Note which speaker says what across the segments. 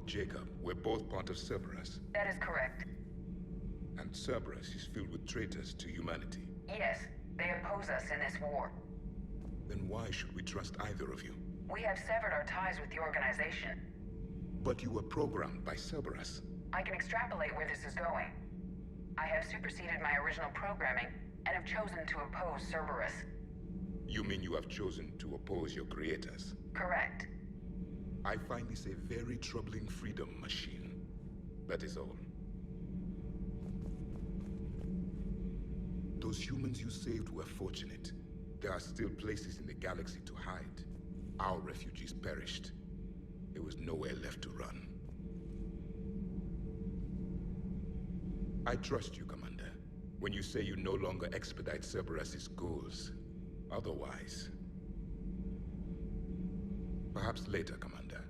Speaker 1: Jacob were both part of Cerberus,
Speaker 2: That is correct.
Speaker 1: and Cerberus is filled with traitors to humanity.
Speaker 2: Yes, they oppose us in this war.
Speaker 1: Then why should we trust either of you?
Speaker 2: We have severed our ties with the organization.
Speaker 1: But you were programmed by Cerberus.
Speaker 2: I can extrapolate where this is going. I have superseded my original programming and have chosen to oppose Cerberus.
Speaker 1: You mean you have chosen to oppose your creators?
Speaker 2: Correct.
Speaker 1: I find this a very troubling freedom machine. That is all. Those humans you saved were fortunate. There are still places in the galaxy to hide. Our refugees perished. There was nowhere left to run. I trust you, Commander, when you say you no longer expedite Cerberus's goals. Otherwise... Perhaps later, Commander.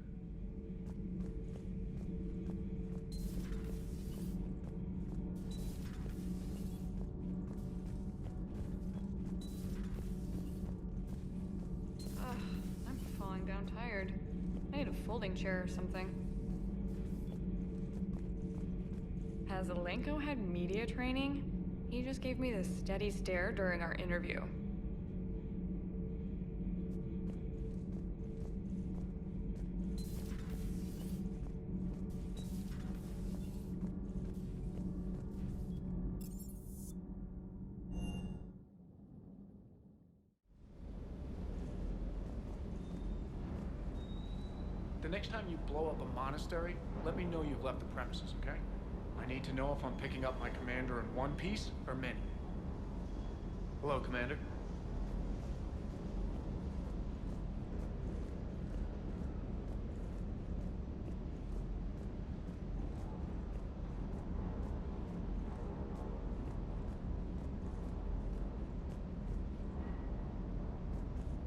Speaker 3: I'm falling down tired. I need a folding chair or something. Has Alenko had media training? He just gave me this steady stare during our interview.
Speaker 4: The next time you blow up a monastery, let me know you've left the premises, okay? I need to know if I'm picking up my commander in one piece or many. Hello, Commander.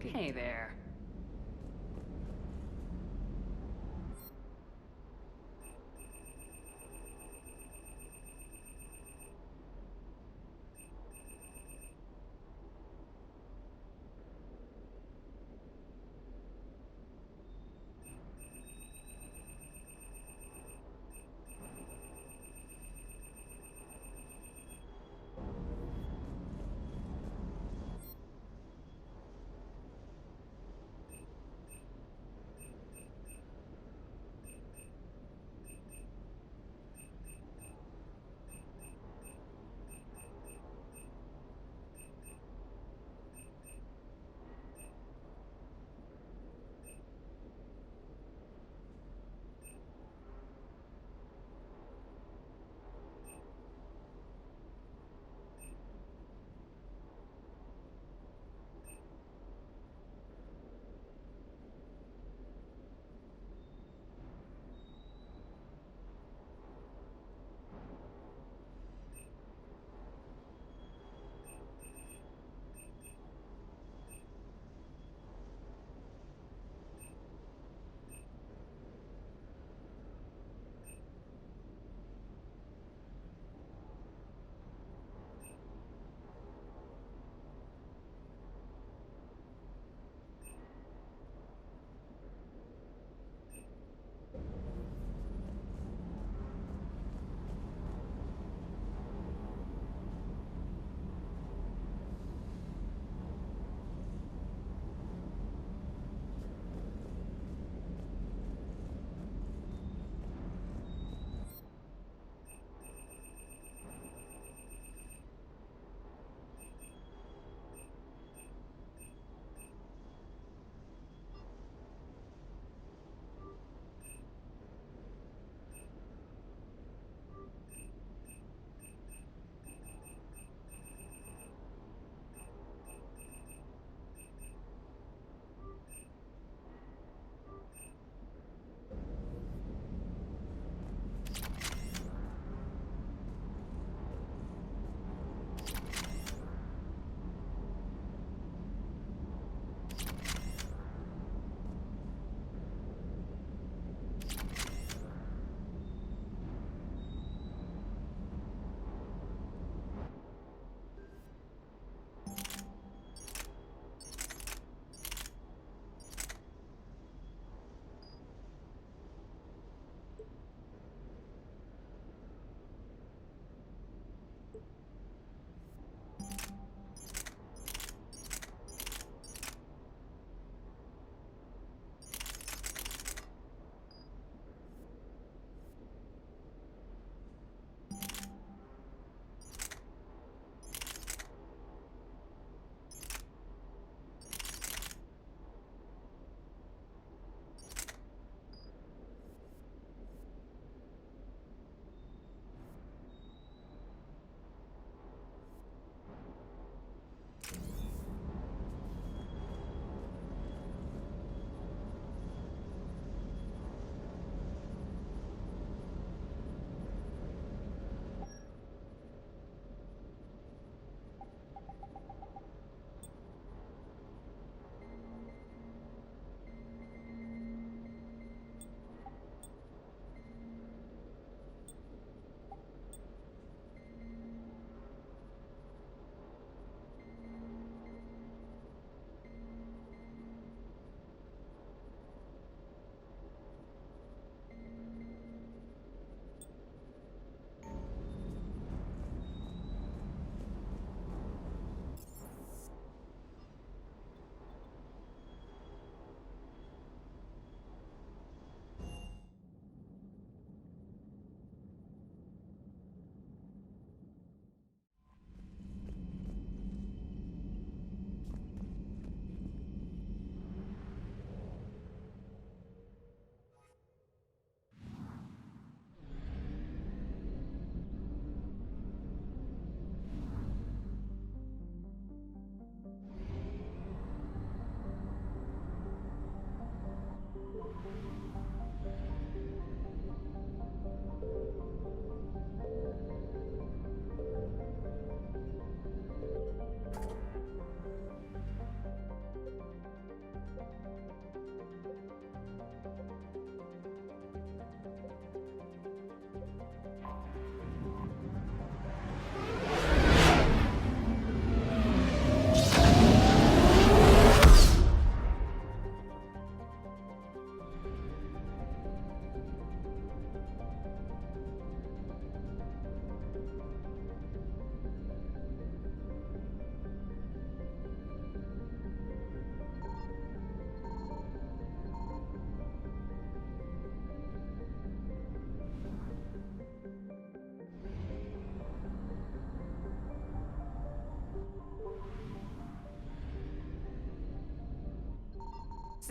Speaker 3: Hey there.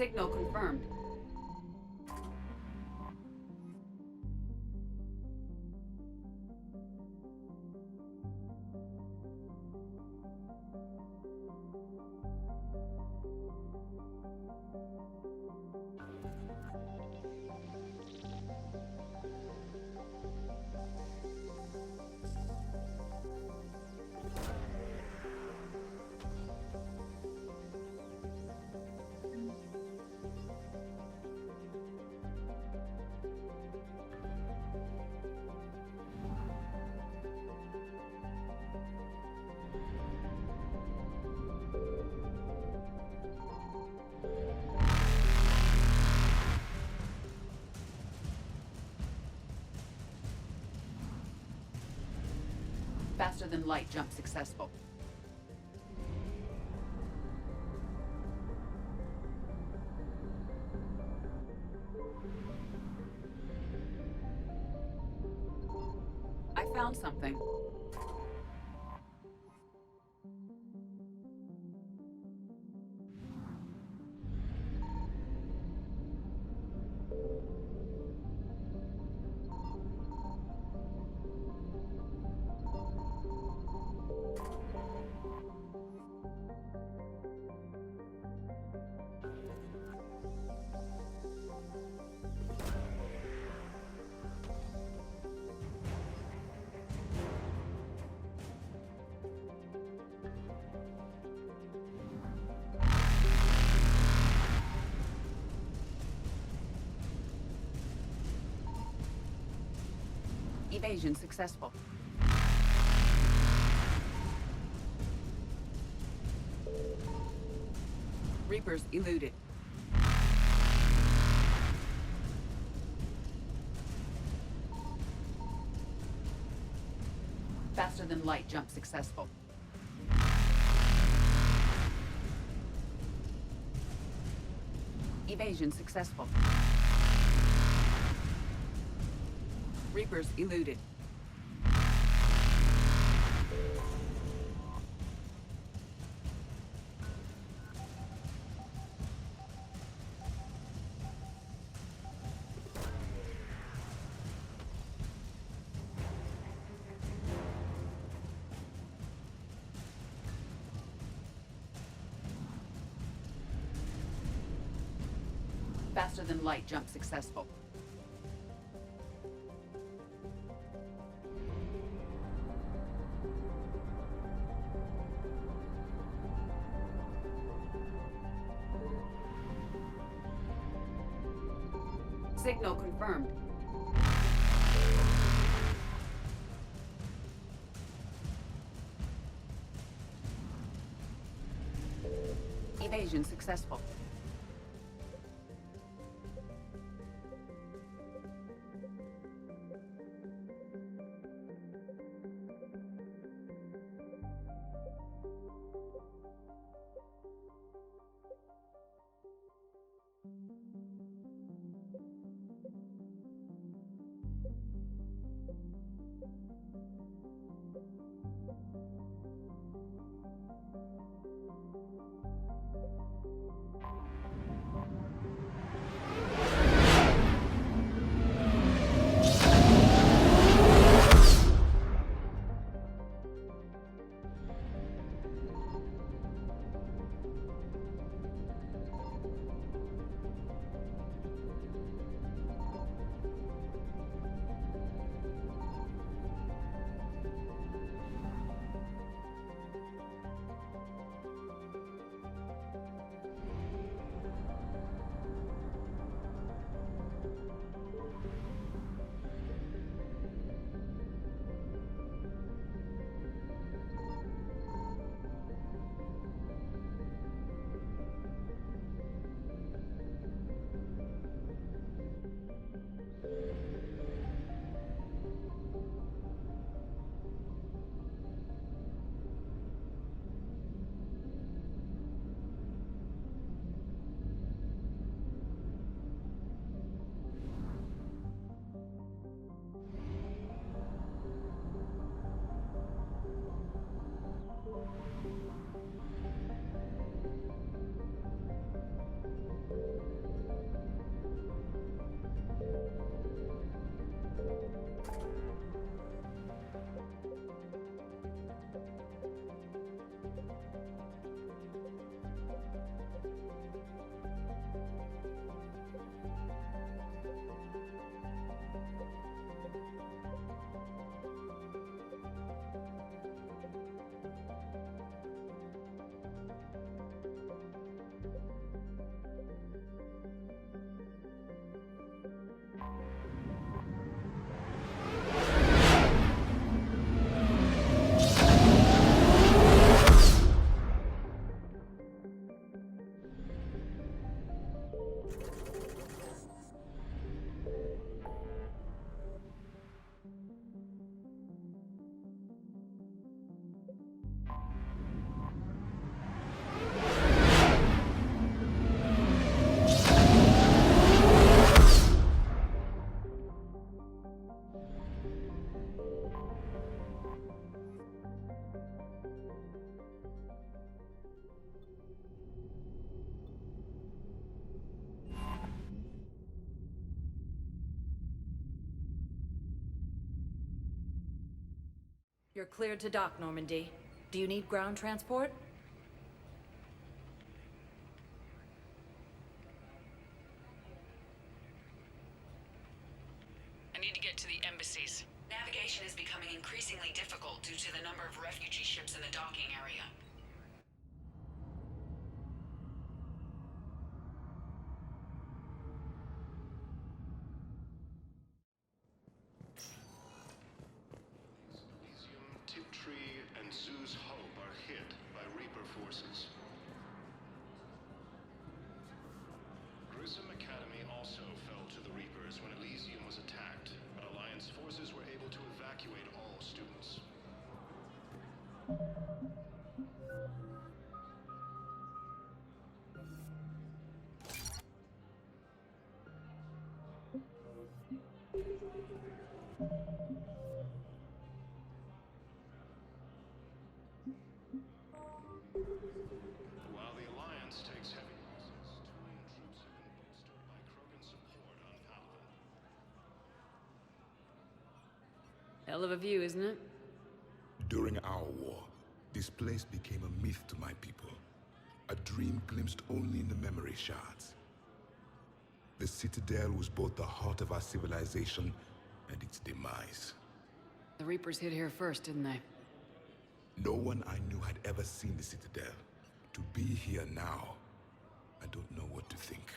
Speaker 5: Signal confirmed. Faster than light jump successful. I found something. Evasion successful. Reapers eluded. Faster than light jump successful. Evasion successful. Reapers eluded. Faster than light jump successful. Signal confirmed. Evasion successful.
Speaker 6: You're cleared to dock, Normandy. Do you need ground transport?
Speaker 2: I need to get to the embassies. Navigation is becoming increasingly difficult due to the number of refugee ships in the docking area.
Speaker 7: Elysium, Tiptree, and Zeus Hope are hit by Reaper forces. Grissom Academy also fell to the Reapers when Elysium was attacked, but Alliance forces were able to evacuate all students. While the Alliance takes heavy losses, Turian troops have been bolstered by Krogan support on Palaven.
Speaker 5: Hell of a view, isn't it?
Speaker 1: During our war, this place became a myth to my people. A dream glimpsed only in the memory shards. The Citadel was both the heart of our civilization and its demise.
Speaker 5: The Reapers hit here first, didn't they?
Speaker 1: No one I knew had ever seen the Citadel. To be here now, I don't know what to think.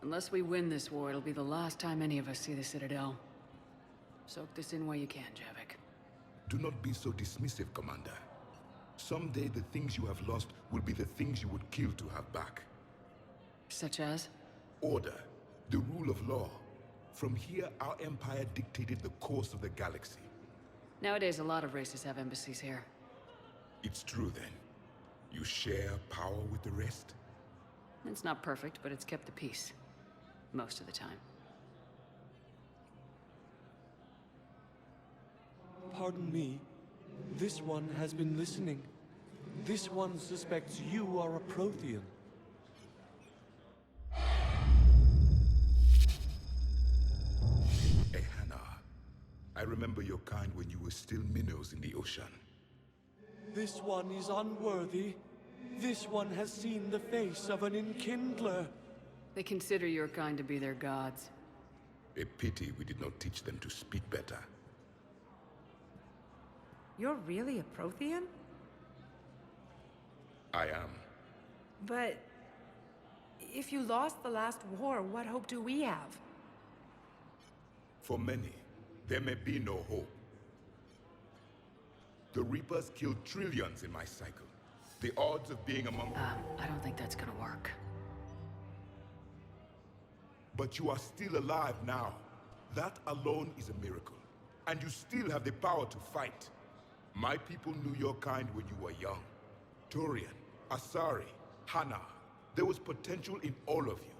Speaker 5: Unless we win this war, it'll be the last time any of us see the Citadel. Soak this in while you can, Javik.
Speaker 1: Do not be so dismissive, Commander. Someday the things you have lost will be the things you would kill to have back.
Speaker 5: Such as?
Speaker 1: Order, the rule of law. From here, our empire dictated the course of the galaxy.
Speaker 5: Nowadays, a lot of races have embassies here.
Speaker 1: It's true then. You share power with the rest?
Speaker 5: It's not perfect, but it's kept the peace. Most of the time.
Speaker 8: Pardon me. This one has been listening. This one suspects you are a Prothean.
Speaker 1: Ehana, I remember your kind when you were still minnows in the ocean.
Speaker 8: This one is unworthy. This one has seen the face of an Enkindler.
Speaker 5: They consider your kind to be their gods.
Speaker 1: A pity we did not teach them to speak better.
Speaker 6: You're really a Prothean?
Speaker 1: I am.
Speaker 6: But if you lost the last war, what hope do we have?
Speaker 1: For many, there may be no hope. The Reapers killed trillions in my cycle. The odds of being among them.
Speaker 5: I don't think that's gonna work.
Speaker 1: But you are still alive now. That alone is a miracle. And you still have the power to fight. My people knew your kind when you were young. Turian, Asari, Hana. There was potential in all of you.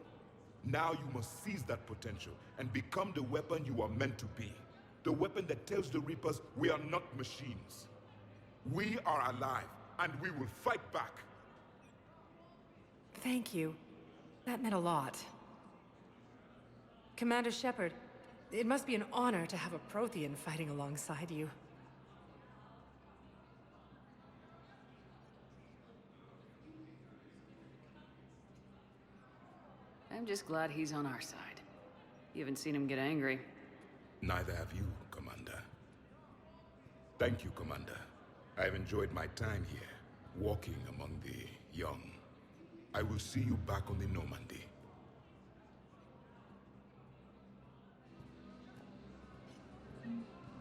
Speaker 1: Now you must seize that potential and become the weapon you are meant to be. The weapon that tells the Reapers we are not machines. We are alive, and we will fight back.
Speaker 6: Thank you. That meant a lot. Commander Shepard, it must be an honor to have a Prothean fighting alongside you.
Speaker 5: I'm just glad he's on our side. You haven't seen him get angry.
Speaker 1: Neither have you, Commander. Thank you, Commander. I've enjoyed my time here, walking among the young. I will see you back on the Normandy.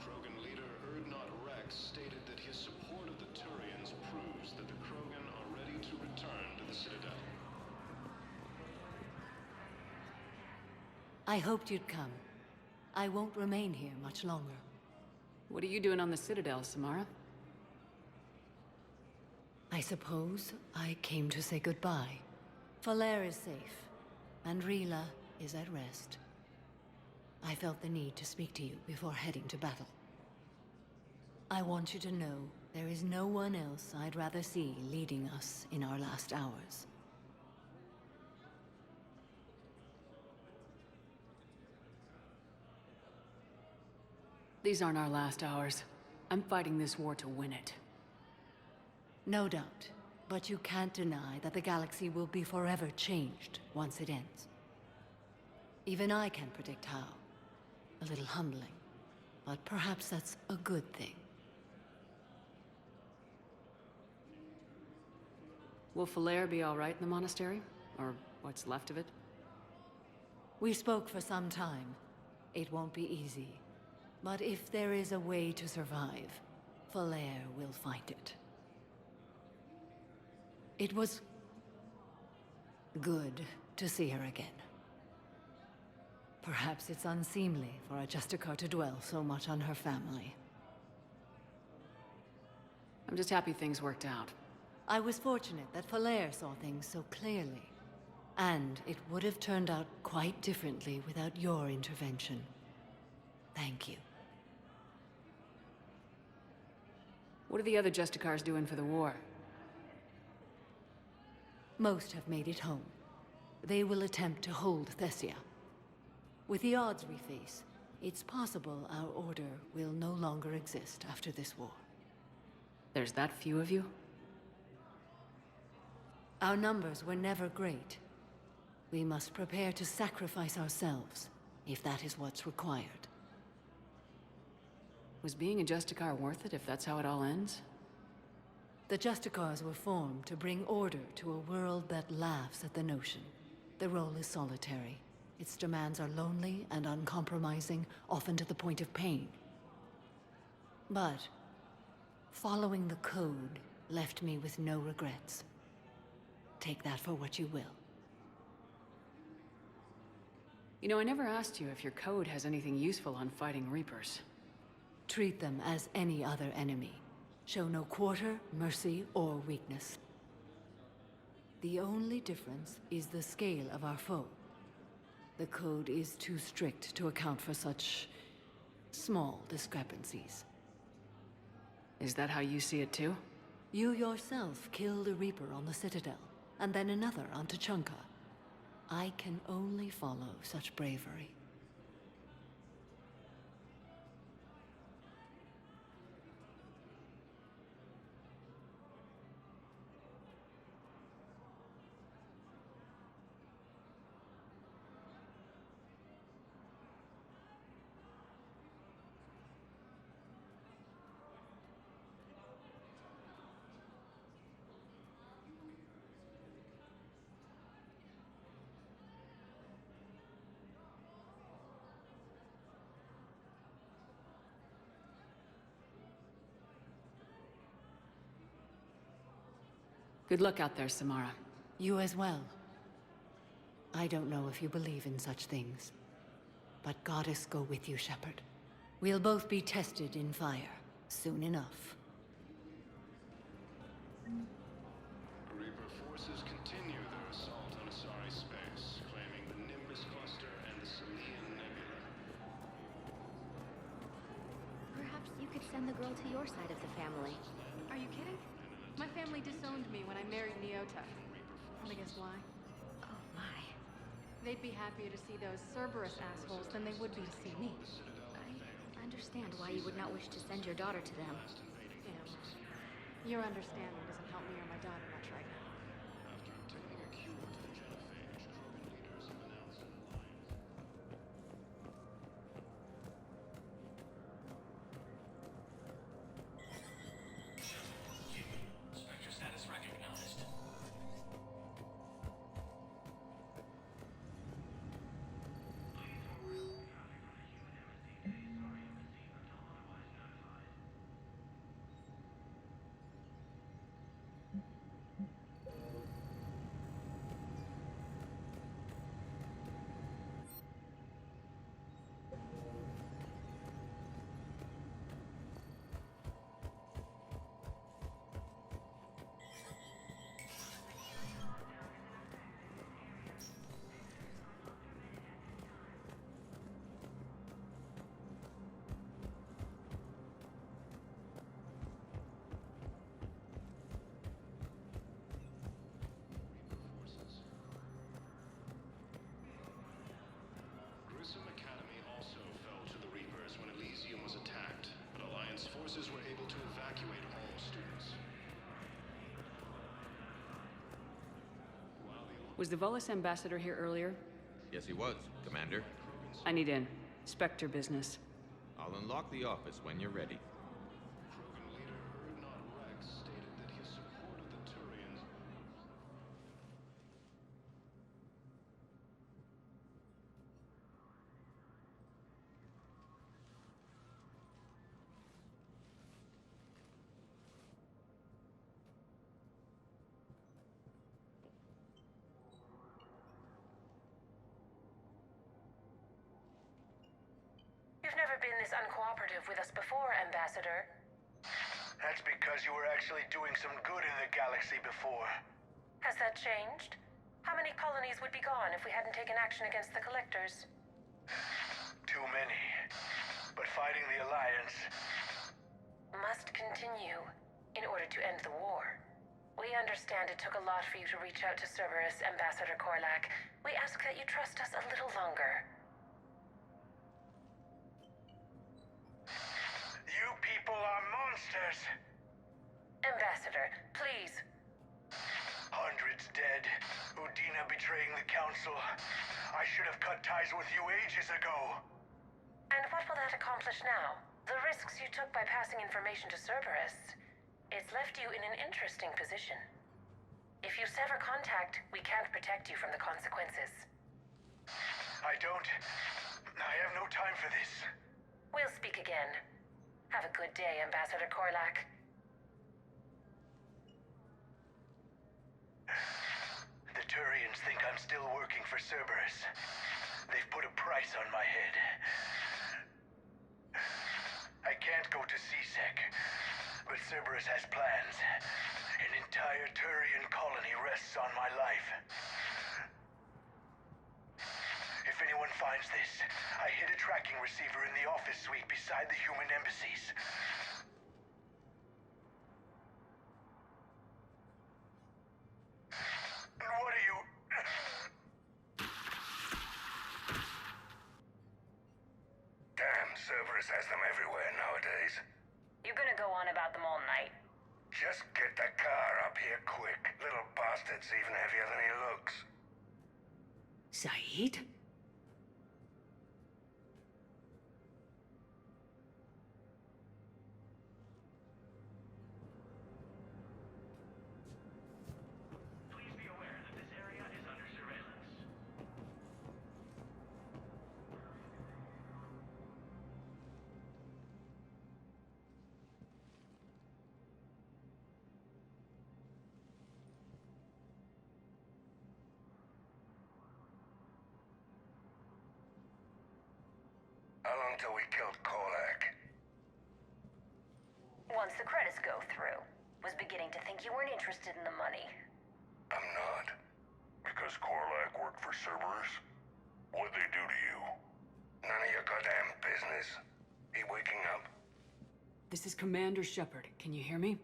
Speaker 7: Krogan leader Urdnot Rex stated that his support of the Turians proves that the Krogan are ready to return to the Citadel.
Speaker 9: I hoped you'd come. I won't remain here much longer.
Speaker 5: What are you doing on the Citadel, Samara?
Speaker 9: I suppose I came to say goodbye. Falere is safe, and Rila is at rest. I felt the need to speak to you before heading to battle. I want you to know There is no one else I'd rather see leading us in our last hours.
Speaker 5: These aren't our last hours. I'm fighting this war to win it.
Speaker 9: No doubt. But you can't deny that the galaxy will be forever changed once it ends. Even I can't predict how. A little humbling. But perhaps that's a good thing.
Speaker 5: Will Falere be all right in the monastery? Or what's left of it?
Speaker 9: We spoke for some time. It won't be easy. But if there is a way to survive, Falere will find it. It was good to see her again. Perhaps it's unseemly for a Justicar to dwell so much on her family.
Speaker 5: I'm just happy things worked out.
Speaker 9: I was fortunate that Falere saw things so clearly. And it would have turned out quite differently without your intervention. Thank you.
Speaker 5: What are the other Justicars doing for the war?
Speaker 9: Most have made it home. They will attempt to hold Thessia. With the odds we face, it's possible our order will no longer exist after this war.
Speaker 5: There's that few of you?
Speaker 9: Our numbers were never great. We must prepare to sacrifice ourselves, if that is what's required.
Speaker 5: Was being a Justicar worth it if that's how it all ends?
Speaker 9: The Justicars were formed to bring order to a world that laughs at the notion. The role is solitary. Its demands are lonely and uncompromising, often to the point of pain. But following the code left me with no regrets. Take that for what you will.
Speaker 5: You know, I never asked you if your code has anything useful on fighting Reapers.
Speaker 9: Treat them as any other enemy. Show no quarter, mercy, or weakness. The only difference is the scale of our foe. The code is too strict to account for such small discrepancies.
Speaker 5: Is that how you see it too?
Speaker 9: You yourself killed a Reaper on the Citadel, and then another on Tuchanka. I can only follow such bravery.
Speaker 5: Good luck out there, Samara.
Speaker 9: You as well. I don't know if you believe in such things, but Goddess go with you, Shepard. We'll both be tested in fire, soon enough.
Speaker 7: Reaper forces continue their assault on Asari space, claiming the Nimbus Cluster and the Salian Nebula.
Speaker 10: Perhaps you could send the girl to your side of the family.
Speaker 11: Are you kidding? My family disowned me when I married Nyota. Wanna guess why?
Speaker 10: Oh my.
Speaker 11: They'd be happier to see those Cerberus assholes than they would be to see me.
Speaker 10: I understand why you would not wish to send your daughter to them.
Speaker 11: Yeah, well, your understanding doesn't help me or my daughter much right now.
Speaker 7: After obtaining a cure to the genophage, Krogan leaders have announced an alliance.
Speaker 12: Spectre status recognized.
Speaker 5: Was the Volus ambassador here earlier?
Speaker 13: Yes, he was, Commander.
Speaker 5: I need in. Spectre business.
Speaker 13: I'll unlock the office when you're ready.
Speaker 7: Krogan leader Urdnot Rex stated that his support of the Turians.
Speaker 2: You've never been this uncooperative with us before, Ambassador.
Speaker 14: That's because you were actually doing some good in the galaxy before.
Speaker 2: Has that changed? How many colonies would be gone if we hadn't taken action against the Collectors?
Speaker 14: Too many. But fighting the Alliance...
Speaker 2: must continue in order to end the war. We understand it took a lot for you to reach out to Cerberus, Ambassador Korlak. We ask that you trust us a little longer.
Speaker 14: You people are monsters!
Speaker 2: Ambassador, please.
Speaker 14: Hundreds dead. Udina betraying the Council. I should have cut ties with you ages ago.
Speaker 2: And what will that accomplish now? The risks you took by passing information to Cerberus. It's left you in an interesting position. If you sever contact, we can't protect you from the consequences.
Speaker 14: I have no time for this.
Speaker 2: We'll speak again. Have a good day, Ambassador Korlak.
Speaker 14: The Turians think I'm still working for Cerberus. They've put a price on my head. I can't go to C-Sec, but Cerberus has plans. An entire Turian colony rests on my life. If anyone finds this, I hid a tracking receiver in the office suite beside the human embassies. What are you...
Speaker 15: Damn, Cerberus has them everywhere nowadays.
Speaker 2: You're gonna go on about them all night.
Speaker 15: Just get the car up here quick. Little bastard's even heavier than he looks.
Speaker 5: Saeed?
Speaker 12: Please be aware that this area is under surveillance.
Speaker 15: How long till we killed Korlak?
Speaker 2: Once the credits go through. Was beginning to think you weren't interested in the money.
Speaker 15: I'm not. Because Korlak worked for Cerberus? What'd they do to you? None of your goddamn business. He waking up?
Speaker 5: This is Commander Shepard. Can you hear me?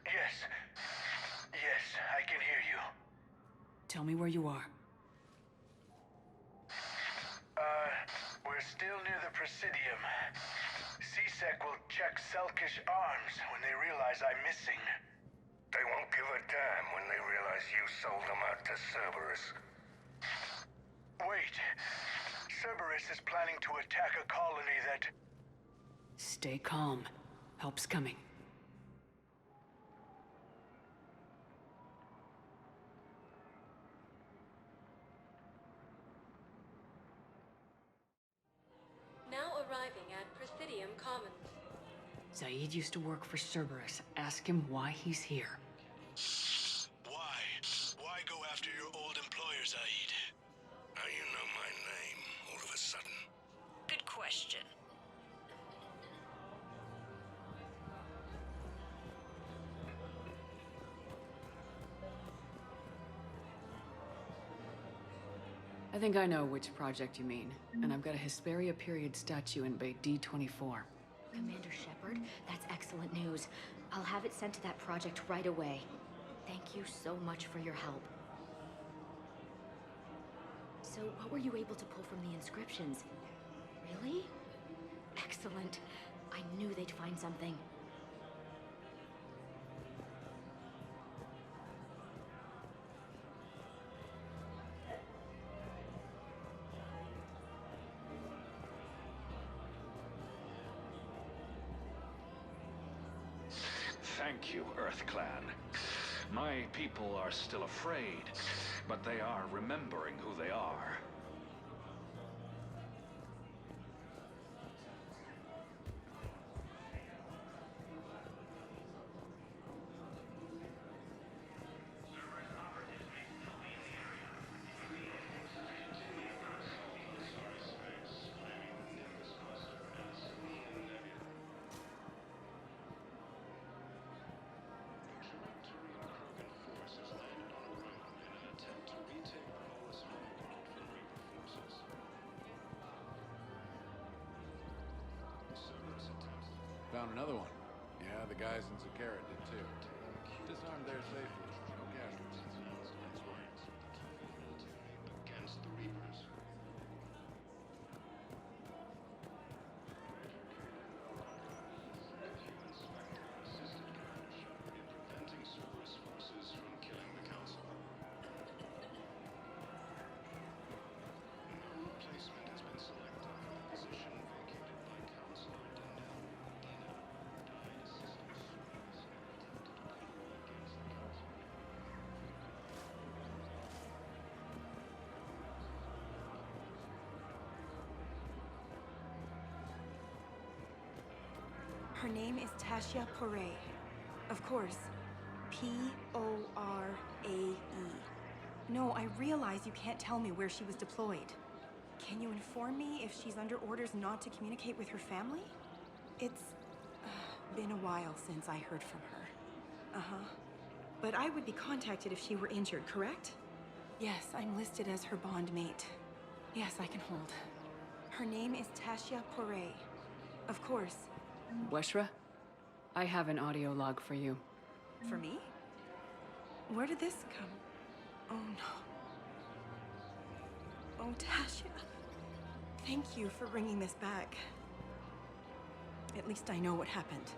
Speaker 14: Yes. Yes, I can hear you.
Speaker 5: Tell me where you are.
Speaker 14: We're still near the Presidium. C-Sec will check Selkish arms when they realize I'm missing.
Speaker 15: They won't give a damn when they realize you sold them out to Cerberus.
Speaker 14: Wait. Cerberus is planning to attack a colony that...
Speaker 5: Stay calm. Help's coming.
Speaker 11: Now arriving at Presidium Commons.
Speaker 5: Saeed used to work for Cerberus. Ask him why he's here.
Speaker 15: Why? Why go after your old employer, Zaid? How you know my name all of a sudden?
Speaker 2: Good question.
Speaker 5: I think I know which project you mean. And I've got a Hesperia period statue in Bay D24.
Speaker 10: Commander Shepard, that's excellent news. I'll have it sent to that project right away. Thank you so much for your help. So, what were you able to pull from the inscriptions? Really? Excellent. I knew they'd find something.
Speaker 16: Thank you, Earth Clan. My people are still afraid, but they are remembering who they are.
Speaker 17: Found another one. Yeah, the guys in Zakara did too. Disarmed there safely. No casualties. Nice work.
Speaker 7: Against the Reapers. Preventing Cerberus forces from killing the Council. No replacement has been selected for the position vacated by Councilor Dindel. Dina died assisting Cerberus in an attempt to deploy against the Council.
Speaker 6: Her name is Tasha Poray. Of course. P-O-R-A-E. No, I realize you can't tell me where she was deployed. Can you inform me if she's under orders not to communicate with her family? It's been a while since I heard from her. Uh-huh. But I would be contacted if she were injured, correct? Yes, I'm listed as her bond mate. Yes, I can hold. Her name is Tasha Poray. Of course.
Speaker 5: Weshra, I have an audio log for you.
Speaker 6: For me? Where did this come? Oh no. Oh, Tasha. Thank you for bringing this back. At least I know what happened.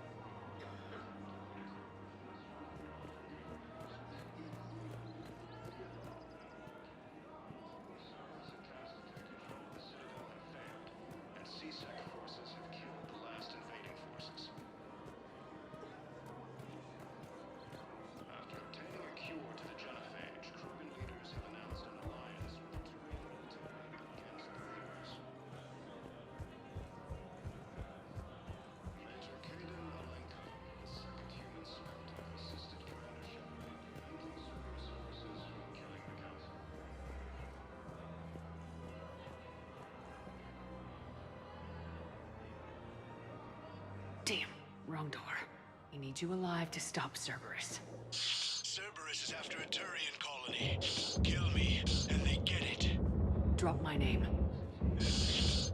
Speaker 7: And CSEC forces have killed the last invading forces. After obtaining a cure to the genophage, Krogan leaders have announced an alliance with the Turian military against the Reapers. Major Kaden Alenko, the second human scout, assisted Commander Shepard in preventing Cerberus forces from killing the Council.
Speaker 5: Damn, wrong door. We need you alive to stop Cerberus.
Speaker 14: Cerberus is after a Turian colony. Kill me, and they get it.
Speaker 5: Drop my name.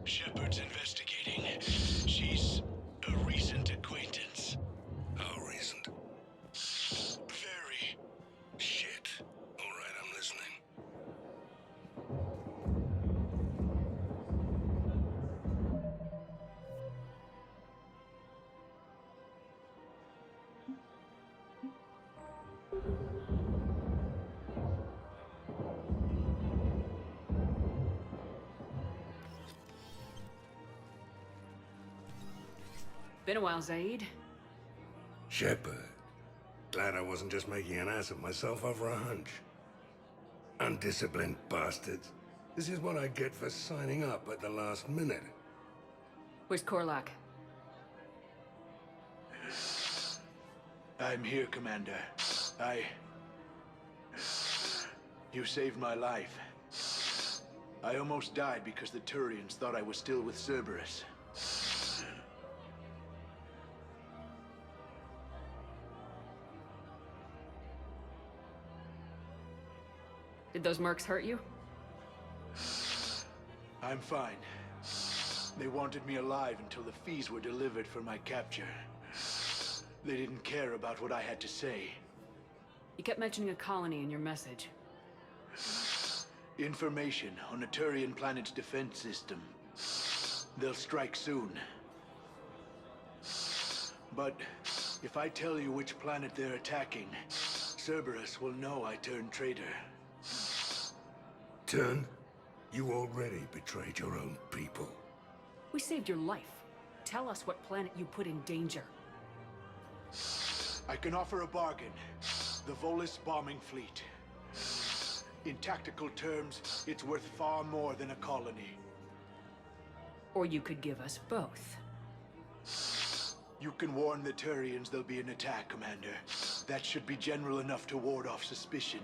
Speaker 14: Shepard's investigating. She's a recent acquaintance.
Speaker 15: How recent?
Speaker 14: Very.
Speaker 15: Shit. All right, I'm listening.
Speaker 5: Been a while, Zaid.
Speaker 15: Shepard. Glad I wasn't just making an ass of myself over a hunch. Undisciplined bastards. This is what I get for signing up at the last minute.
Speaker 5: Where's Korlak?
Speaker 14: I'm here, Commander. You saved my life. I almost died because the Turians thought I was still with Cerberus.
Speaker 5: Did those mercs hurt you?
Speaker 14: I'm fine. They wanted me alive until the fees were delivered for my capture. They didn't care about what I had to say.
Speaker 5: You kept mentioning a colony in your message.
Speaker 14: Information on a Turian planet's defense system. They'll strike soon. But if I tell you which planet they're attacking, Cerberus will know I turned traitor.
Speaker 15: Turn? You already betrayed your own people.
Speaker 5: We saved your life. Tell us what planet you put in danger.
Speaker 14: I can offer a bargain. The Volus bombing fleet. In tactical terms, it's worth far more than a colony.
Speaker 5: Or you could give us both.
Speaker 14: You can warn the Turians there'll be an attack, Commander. That should be general enough to ward off suspicion.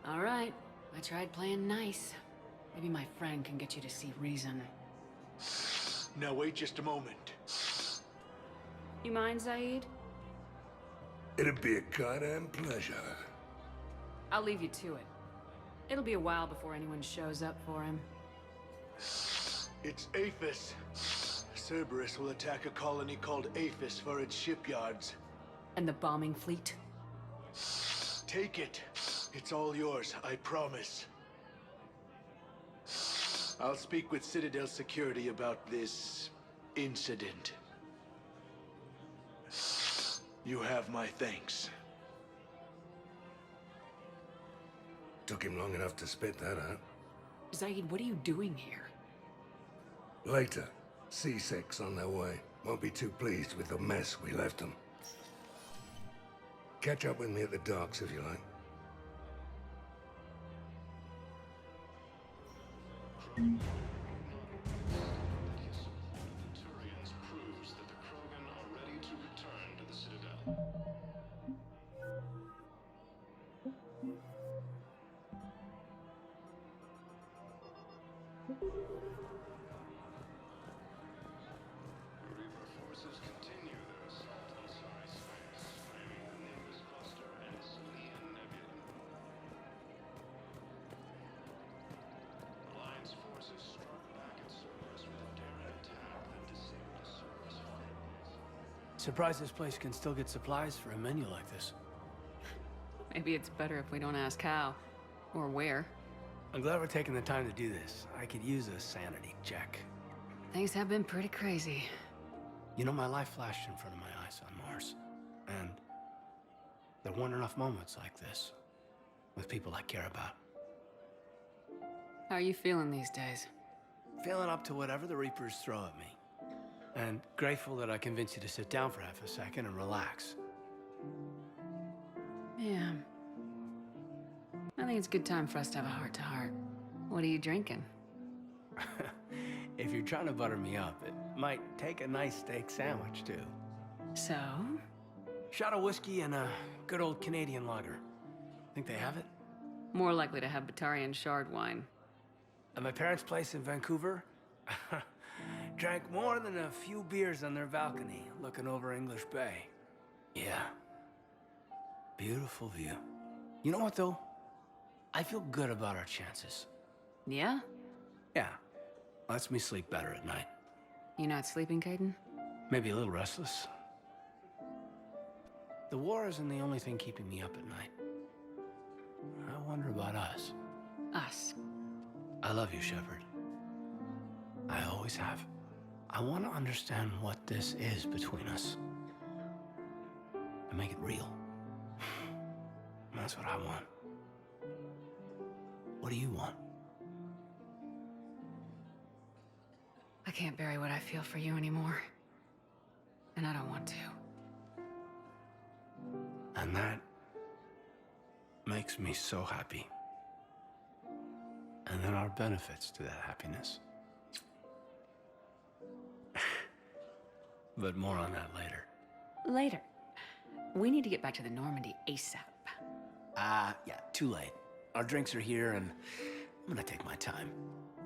Speaker 5: All right. I tried playing nice. Maybe my friend can get you to see reason.
Speaker 14: Now wait just a moment.
Speaker 5: You mind, Zaid?
Speaker 15: It'd be a goddamn pleasure.
Speaker 5: I'll leave you to it. It'll be a while before anyone shows up for him.
Speaker 14: It's Aphis. Cerberus will attack a colony called Aphis for its shipyards.
Speaker 5: And the bombing fleet?
Speaker 14: Take it. It's all yours, I promise. I'll speak with Citadel Security about this incident. You have my thanks.
Speaker 15: Took him long enough to spit that out.
Speaker 5: Zaid, what are you doing here?
Speaker 15: Later, C6 on their way. Won't be too pleased with the mess we left them. Catch up with me at the docks if you like.
Speaker 7: Turians proves that the Krogan are ready to return to the Citadel. Reaper forces continue their assault on Psi-Space, claiming the Nimbus Cluster and Silian Nebula. Alliance forces struck back at Cerberus with a daring attack that disabled Cerberus friendlies.
Speaker 18: Surprised this place can still get supplies for a menu like this.
Speaker 5: Maybe it's better if we don't ask how. Or where.
Speaker 18: I'm glad we're taking the time to do this. I could use a sanity check.
Speaker 5: Things have been pretty crazy.
Speaker 18: You know, my life flashed in front of my eyes on Mars. And there weren't enough moments like this. With people I care about.
Speaker 5: How are you feeling these days?
Speaker 18: Feeling up to whatever the Reapers throw at me. And grateful that I convinced you to sit down for half a second and relax.
Speaker 5: Yeah. I think it's a good time for us to have a heart-to-heart. What are you drinking?
Speaker 18: If you're trying to butter me up, it might take a nice steak sandwich, too.
Speaker 5: So?
Speaker 18: Shot of whiskey and a good old Canadian lager. Think they have it?
Speaker 5: More likely to have Batarian shard wine.
Speaker 18: At my parents' place in Vancouver, drank more than a few beers on their balcony, looking over English Bay. Yeah. Beautiful view. You know what, though? I feel good about our chances.
Speaker 5: Yeah?
Speaker 18: Yeah. Lets me sleep better at night.
Speaker 5: You not sleeping, Caden?
Speaker 18: Maybe a little restless. The war isn't the only thing keeping me up at night. I wonder about us.
Speaker 5: Us?
Speaker 18: I love you, Shepard. I always have. I want to understand what this is between us. And make it real. That's what I want. What do you want?
Speaker 5: I can't bury what I feel for you anymore. And I don't want to.
Speaker 18: And that makes me so happy. And there are benefits to that happiness. But more on that later.
Speaker 5: Later. We need to get back to the Normandy ASAP.
Speaker 18: Yeah, too late. Our drinks are here and I'm gonna take my time.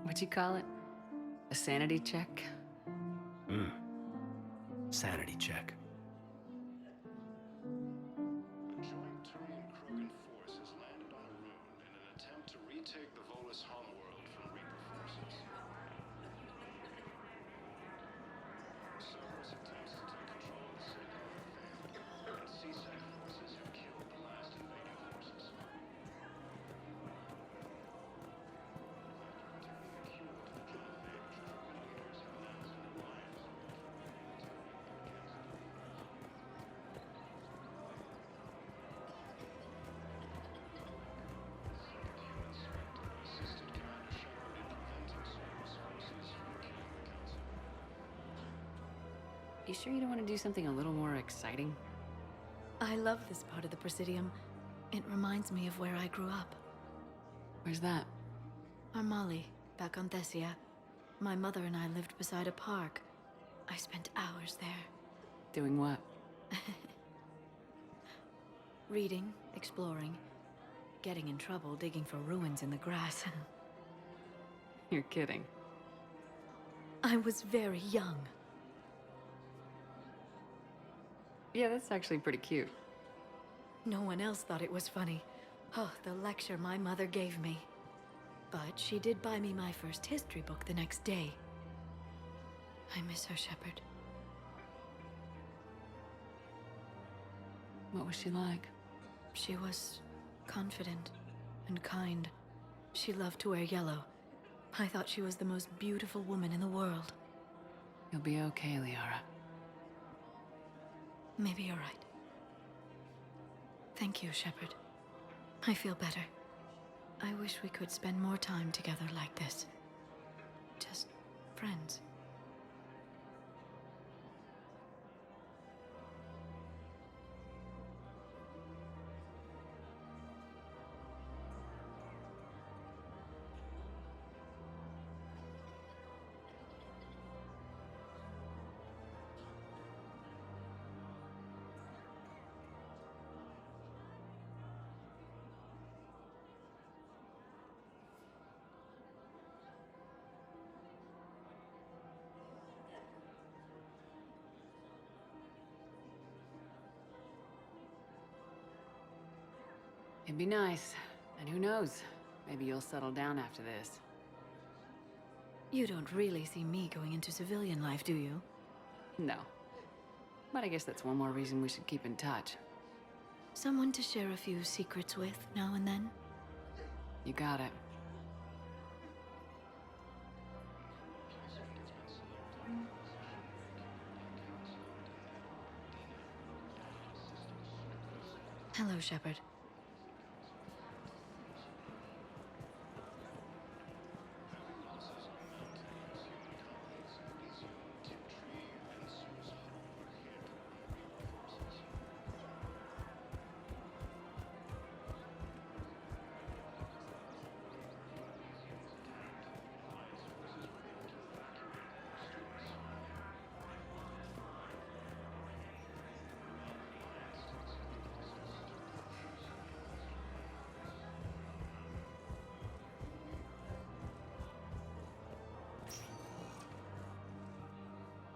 Speaker 5: What'd you call it? A sanity check?
Speaker 18: Sanity check.
Speaker 7: A joint Turian-Krogan force has landed on Arun in an attempt to retake the Volus homeworld from Reaper forces. Cerberus attempts to take control of the Citadel and CSEC forces have killed the last invading forces.
Speaker 5: You sure you don't want to do something a little more exciting?
Speaker 9: I love this part of the Presidium. It reminds me of where I grew up.
Speaker 5: Where's that?
Speaker 9: Armali, back on Thessia. My mother and I lived beside a park. I spent hours there.
Speaker 5: Doing what?
Speaker 9: Reading, exploring, getting in trouble digging for ruins in the grass.
Speaker 5: You're kidding.
Speaker 9: I was very young.
Speaker 5: Yeah, that's actually pretty cute.
Speaker 9: No one else thought it was funny. Oh, the lecture my mother gave me. But she did buy me my first history book the next day. I miss her, Shepard.
Speaker 5: What was she like?
Speaker 9: She was confident and kind. She loved to wear yellow. I thought she was the most beautiful woman in the world.
Speaker 5: You'll be okay, Liara.
Speaker 9: Maybe you're right. Thank you, Shepard. I feel better. I wish we could spend more time together like this. Just friends.
Speaker 5: It'd be nice. And who knows? Maybe you'll settle down after this.
Speaker 9: You don't really see me going into civilian life, do you?
Speaker 5: No. But I guess that's one more reason we should keep in touch.
Speaker 9: Someone to share a few secrets with now and then?
Speaker 5: You got it.
Speaker 9: Hello, Shepard.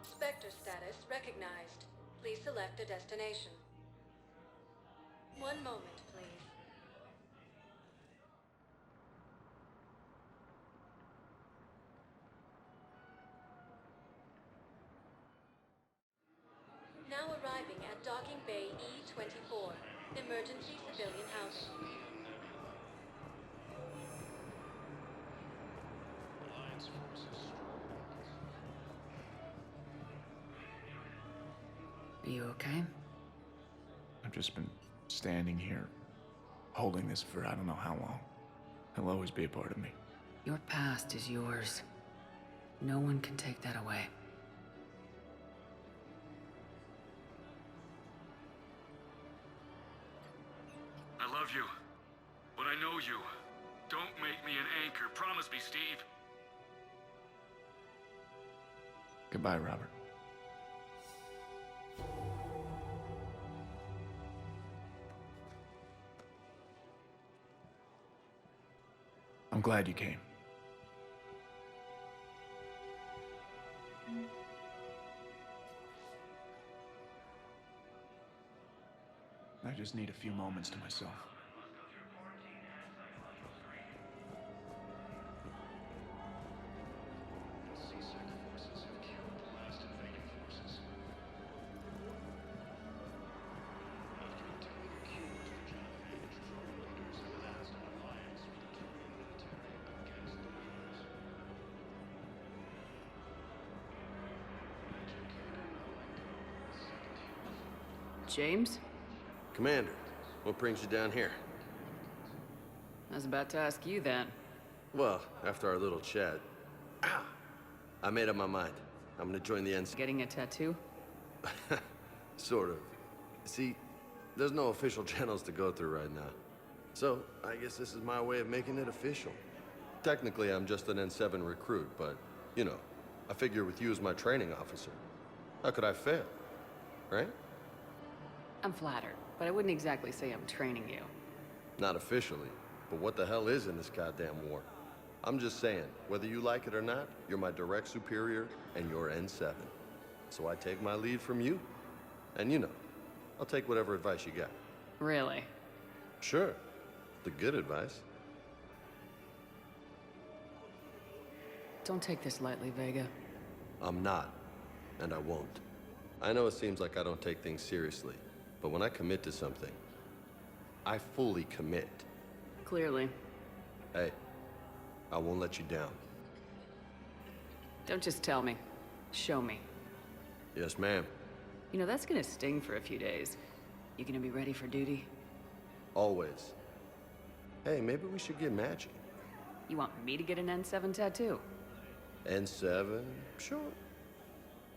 Speaker 19: Spectre status recognized. Please select a destination. One moment, please. Now arriving at Docking Bay E-24, emergency civilian housing.
Speaker 5: Are you okay?
Speaker 4: I've just been standing here, holding this for I don't know how long. It'll always be a part of me.
Speaker 5: Your past is yours. No one can take that away.
Speaker 16: I love you, but I know you. Don't make me an anchor. Promise me, Steve.
Speaker 4: Goodbye, Robert. I'm glad you came. I just need a few moments to myself.
Speaker 5: James?
Speaker 20: Commander, what brings you down here?
Speaker 5: I was about to ask you that.
Speaker 20: Well, after our little chat, I made up my mind. I'm gonna join the NC.
Speaker 5: Getting a tattoo?
Speaker 20: Sort of. See, there's no official channels to go through right now. So, I guess this is my way of making it official. Technically, I'm just an N7 recruit, but, you know, I figure with you as my training officer, how could I fail? Right?
Speaker 5: I'm flattered, but I wouldn't exactly say I'm training you.
Speaker 20: Not officially, but what the hell is in this goddamn war? I'm just saying, whether you like it or not, you're my direct superior, and you're N7. So I take my lead from you. And you know, I'll take whatever advice you got.
Speaker 5: Really?
Speaker 20: Sure. The good advice.
Speaker 5: Don't take this lightly, Vega.
Speaker 20: I'm not, and I won't. I know it seems like I don't take things seriously, but when I commit to something, I fully commit.
Speaker 5: Clearly.
Speaker 20: Hey, I won't let you down.
Speaker 5: Don't just tell me. Show me.
Speaker 20: Yes, ma'am.
Speaker 5: You know, that's gonna sting for a few days. You gonna be ready for duty?
Speaker 20: Always. Hey, maybe we should get matching.
Speaker 5: You want me to get an N7 tattoo?
Speaker 20: N7? Sure.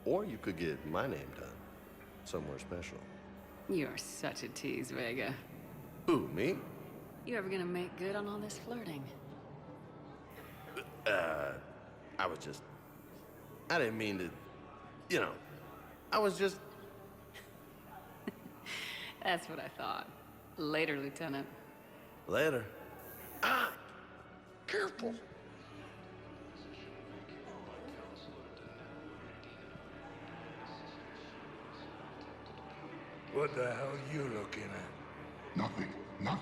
Speaker 20: Or you could get my name done. Somewhere special.
Speaker 5: You're such a tease, Vega.
Speaker 20: Who, me?
Speaker 5: You ever gonna make good on all this flirting?
Speaker 20: I didn't mean to, you know, I was just...
Speaker 5: That's what I thought. Later, Lieutenant.
Speaker 20: Later.
Speaker 15: Careful. What the hell are you looking at?
Speaker 1: Nothing. Nothing.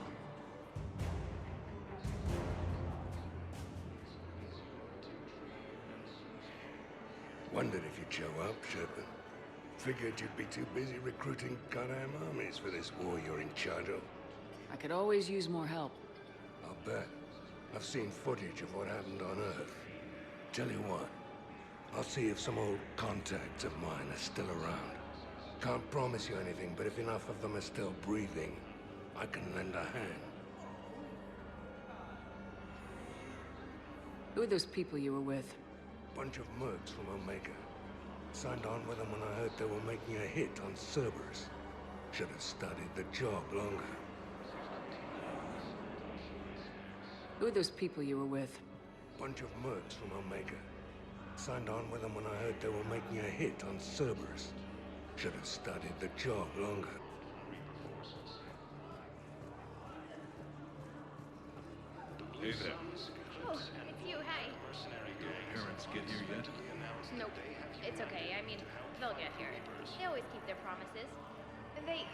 Speaker 15: Wondered if you'd show up, Shepard. Figured you'd be too busy recruiting goddamn armies for this war you're in charge of.
Speaker 5: I could always use more help.
Speaker 15: I'll bet. I've seen footage of what happened on Earth. Tell you what, I'll see if some old contacts of mine are still around. Can't promise you anything, but if enough of them are still breathing, I can lend a hand.
Speaker 5: Who are those people you were with?
Speaker 15: Bunch of mercs from Omega. Signed on with them when I heard they were making a hit on Cerberus. Should have studied the job longer.
Speaker 5: Who are those people you were with?
Speaker 15: Bunch of mercs from Omega. Signed on with them when I heard they were making a hit on Cerberus. Should have studied the job longer.
Speaker 16: Hey there.
Speaker 11: Oh, it's you, hey.
Speaker 16: Your parents get here yet?
Speaker 11: Nope. It's okay. I mean, they'll get here. They always keep their promises. They...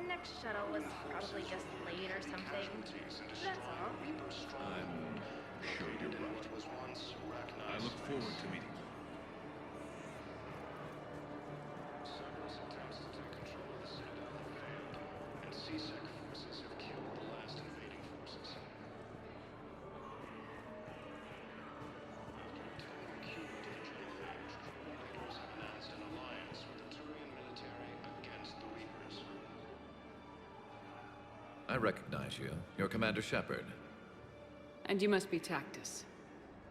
Speaker 11: Next shuttle was probably just late or something. That's all.
Speaker 16: I'm sure you're right. I look forward to meeting you.
Speaker 7: Cerberus attempts to take control of the Citadel have failed, and C-Sec forces have killed the last invading forces. After attaining a cumulative adrenaline age, the leaders have announced an alliance with the Turian military against the Reapers.
Speaker 21: I recognize you. You're Commander Shepard.
Speaker 5: And you must be Tactus.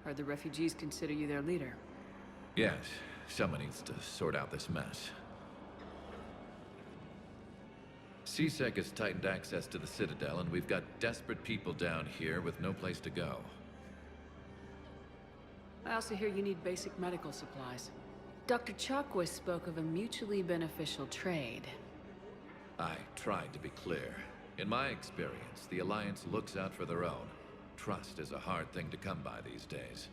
Speaker 5: Heard the refugees consider you their leader.
Speaker 21: Yes, someone needs to sort out this mess. C-Sec has tightened access to the Citadel, and we've got desperate people down here with no place to go.
Speaker 5: I also hear you need basic medical supplies. Dr. Chakwas spoke of a mutually beneficial trade.
Speaker 21: I tried to be clear. In my experience, the Alliance looks out for their own. Trust is a hard thing to come by these days.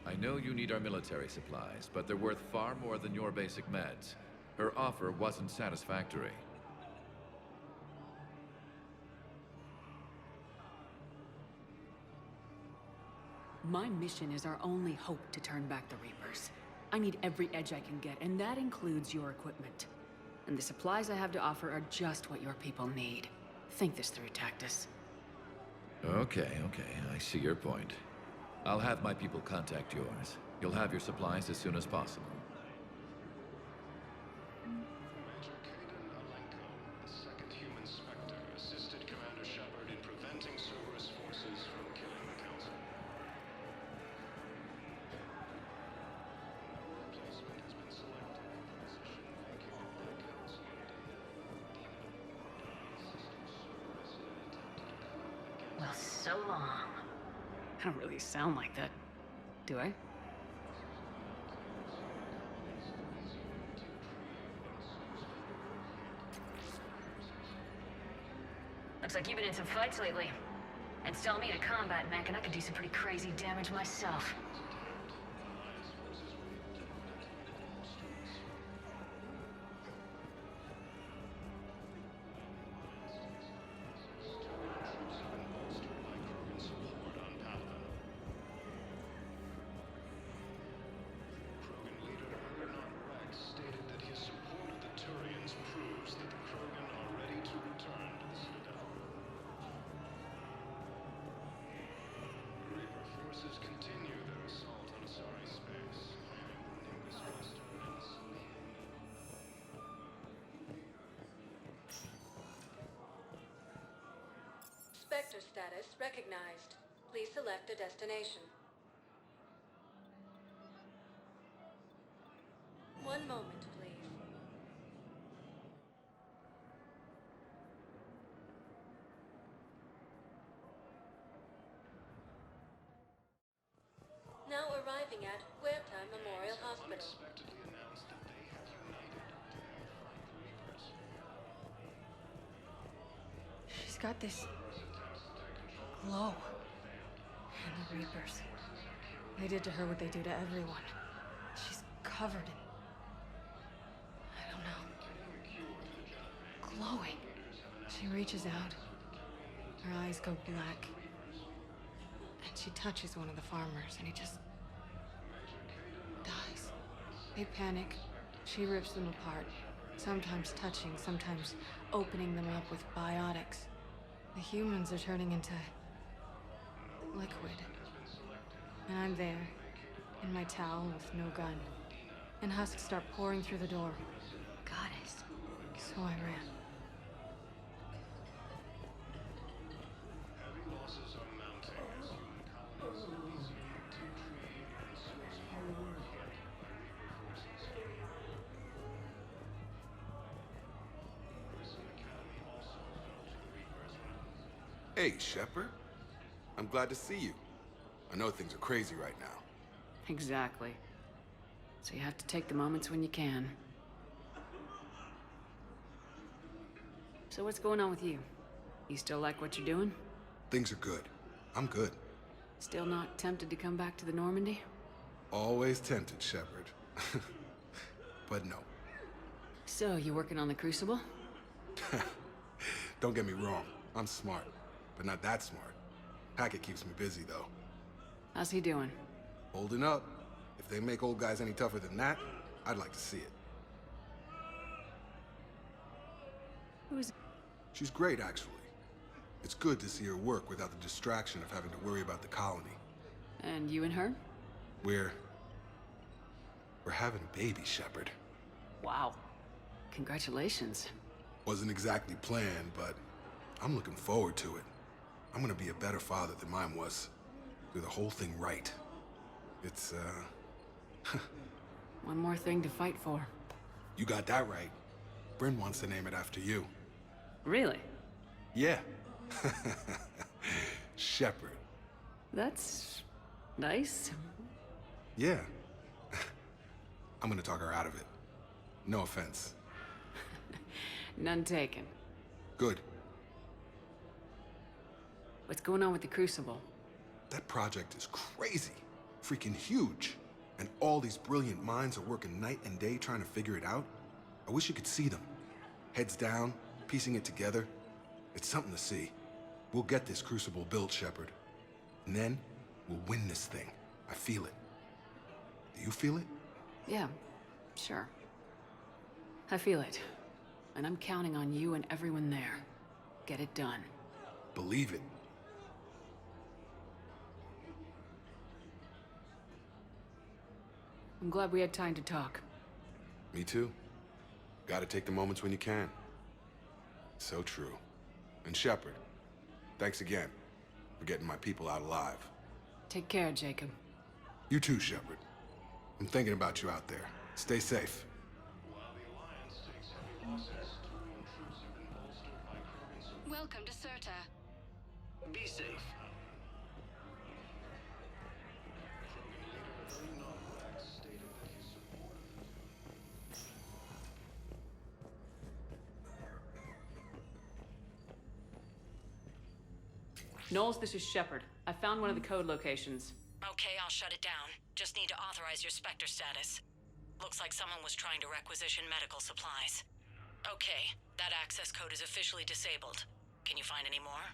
Speaker 21: I know you need our military supplies, but they're worth far more than your basic meds. Her offer wasn't satisfactory.
Speaker 5: My mission is our only hope to turn back the Reapers. I need every edge I can get, and that includes your equipment. And the supplies I have to offer are just what your people need. Think this through, Tactus.
Speaker 21: Okay, I see your point. I'll have my people contact yours. You'll have your supplies as soon as possible.
Speaker 7: Major Kaidan Alenko, the second human Spectre, assisted Commander Shepard in preventing Cerberus forces from killing the Council. No replacement
Speaker 5: so long. I don't really sound like that, do I? Looks like you've been in some fights lately. Install me in a combat mech and I could do some pretty crazy damage myself.
Speaker 19: Spectre status recognized. Please select a destination. One moment, please. Now arriving at Huerta Memorial Hospital.
Speaker 6: She's got this glow. And the Reapers. They did to her what they do to everyone. She's covered in... I don't know. Glowing. She reaches out. Her eyes go black. And she touches one of the farmers, and he just... dies. They panic. She rips them apart. Sometimes touching, sometimes opening them up with biotics. The humans are turning into... liquid. And I'm there, in my towel with no gun. And husks start pouring through the door. Goddess. So I ran.
Speaker 1: Hey, Shepard. I'm glad to see you. I know things are crazy right now.
Speaker 5: Exactly. So you have to take the moments when you can. So what's going on with you? You still like what you're doing?
Speaker 1: Things are good. I'm good.
Speaker 5: Still not tempted to come back to the Normandy?
Speaker 1: Always tempted, Shepard. But no.
Speaker 5: So, you working on the Crucible?
Speaker 1: Don't get me wrong. I'm smart. But not that smart. Hackett keeps me busy, though.
Speaker 5: How's he doing?
Speaker 1: Holding up. If they make old guys any tougher than that, I'd like to see it.
Speaker 5: Who's...
Speaker 1: She's great, actually. It's good to see her work without the distraction of having to worry about the colony.
Speaker 5: And you and her?
Speaker 1: We're having a baby, Shepard.
Speaker 5: Wow. Congratulations.
Speaker 1: Wasn't exactly planned, but I'm looking forward to it. I'm gonna be a better father than mine was. Do the whole thing right. It's,
Speaker 5: One more thing to fight for.
Speaker 1: You got that right. Bryn wants to name it after you.
Speaker 5: Really?
Speaker 1: Yeah. Shepard.
Speaker 5: That's... nice.
Speaker 1: Yeah. I'm gonna talk her out of it. No offense.
Speaker 5: None taken.
Speaker 1: Good.
Speaker 5: What's going on with the Crucible?
Speaker 1: That project is crazy. Freaking huge. And all these brilliant minds are working night and day trying to figure it out. I wish you could see them. Heads down, piecing it together. It's something to see. We'll get this Crucible built, Shepard. And then, we'll win this thing. I feel it. Do you feel it?
Speaker 5: Yeah, sure. I feel it. And I'm counting on you and everyone there. Get it done.
Speaker 1: Believe it.
Speaker 5: I'm glad we had time to talk.
Speaker 1: Me too. Gotta take the moments when you can. So true. And Shepard, thanks again for getting my people out alive.
Speaker 5: Take care, Jacob.
Speaker 1: You too, Shepard. I'm thinking about you out there. Stay safe.
Speaker 3: Welcome to Serta.
Speaker 22: Be safe.
Speaker 5: Knowles, this is Shepard. I found one of the code locations.
Speaker 3: Okay, I'll shut it down. Just need to authorize your Spectre status. Looks like someone was trying to requisition medical supplies. Okay, that access code is officially disabled. Can you find any more?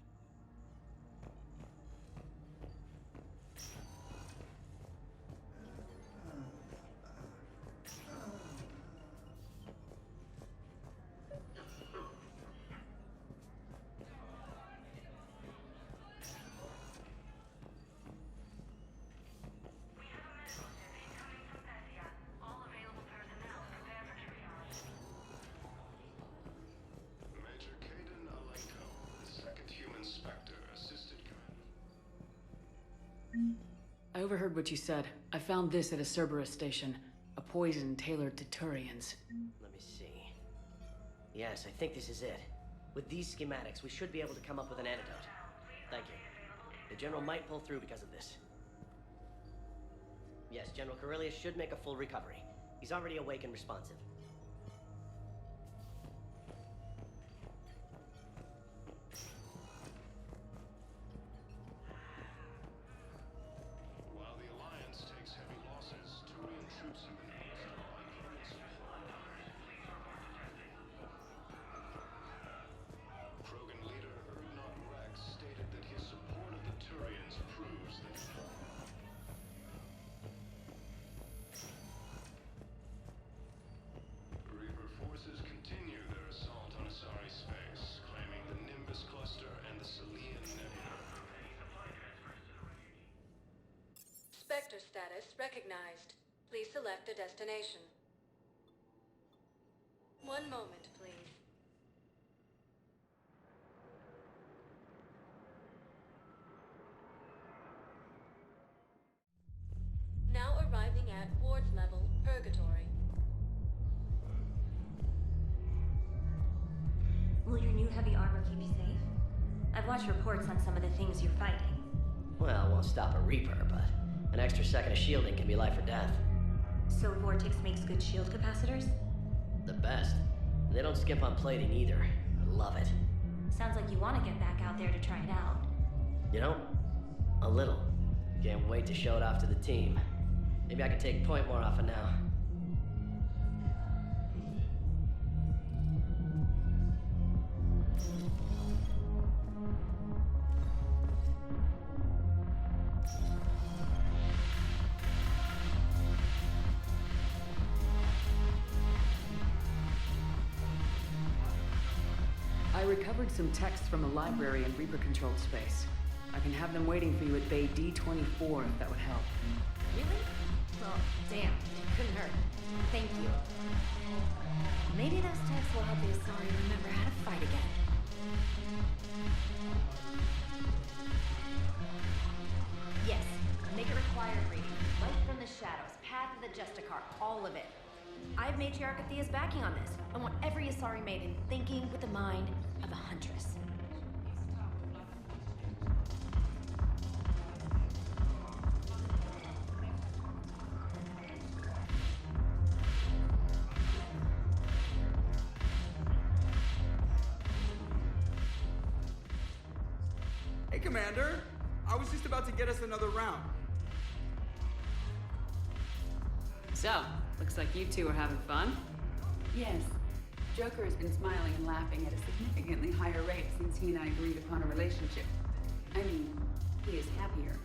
Speaker 7: Major Kaidan Alenko, the second human Spectre, assisted command.
Speaker 5: I overheard what you said. I found this at a Cerberus station. A poison tailored to Turians.
Speaker 22: Let me see. Yes, I think this is it. With these schematics, we should be able to come up with an antidote. Thank you. The General might pull through because of this. Yes, General Corellius should make a full recovery. He's already awake and responsive.
Speaker 7: While the Alliance takes heavy losses, Turian troops have been hosted by Colonel Supply. Krogan leader Urdnot Rex stated that his support of the Turians proves that Reaper forces continue their assault on Asari space, claiming the Nimbus cluster and the Selian Nebula.
Speaker 19: Spectre status recognized. Please select a destination. One moment, please. Now arriving at Ward's level, Purgatory.
Speaker 10: Will your new heavy armor keep you safe? I've watched reports on some of the things you're fighting.
Speaker 22: Well, it won't stop a Reaper, but an extra second of shielding can be life or death.
Speaker 10: So Vortex makes good shield capacitors?
Speaker 22: The best. And they don't skimp on plating either. I love it.
Speaker 10: Sounds like you want to get back out there to try it out.
Speaker 22: You know, a little. Can't wait to show it off to the team. Maybe I can take point more often now.
Speaker 5: I recovered some texts from a library in Reaper-controlled space. I can have them waiting for you at Bay D-24 if that would help.
Speaker 10: Really? Well, damn. Couldn't hurt. Thank you. Maybe those texts will help the Asari remember how to fight again. Yes. Make it required reading. Light from the Shadows, Path of the Justicar, all of it. I have Matriarch Athea's backing on this. I want every Asari maiden thinking with the mind of a huntress.
Speaker 23: Hey, Commander. I was just about to get us another round.
Speaker 5: So, looks like you two are having fun.
Speaker 24: Yes. Joker has been smiling and laughing at a significantly higher rate since he and I agreed upon a relationship. I mean, he is happier.